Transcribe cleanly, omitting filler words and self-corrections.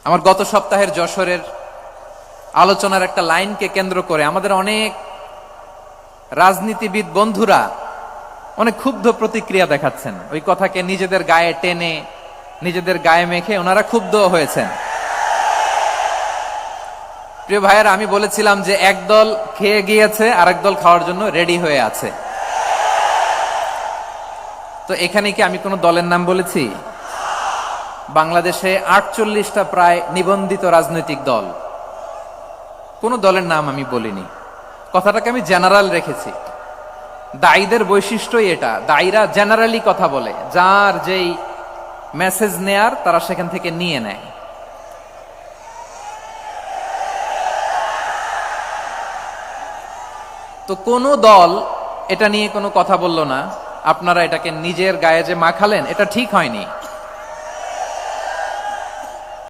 আমার গত সপ্তাহের যশোরের আলোচনার একটা লাইনকে কেন্দ্র করে আমাদের অনেক রাজনীতিবিদ বন্ধুরা অনেক ক্ষুব্ধ প্রতিক্রিয়া দেখাচ্ছেন। ওই কথাকে নিজেদের গায়ে টেনে, নিজেদের গায়ে মেখে ওনারা ক্ষুব্ধ হয়েছেন। প্রিয় ভাইয়েরা, আমি বলেছিলাম যে একদল খেয়ে গিয়েছে, আরেক দল খাওয়ার জন্য রেডি হয়ে আছে। তো এখানে কি আমি কোনো দলের নাম বলেছি? বাংলাদেশে 48টা প্রায় নিবন্ধিত রাজনৈতিক দল, কোন দলের নাম আমি বলিনি। কথাটাকে আমি জেনারেল রেখেছি। দায়ীদের বৈশিষ্ট্যই এটা, দায়ীরা জেনারেলি কথা বলে, যার যেই মেসেজ নেয়ার তারা সেখান থেকে নিয়ে নেয়। তো কোন দল এটা নিয়ে কোনো কথা বলল না, আপনারা এটাকে নিজের গায়ে যে মাখালেন, এটা ঠিক হয়নি।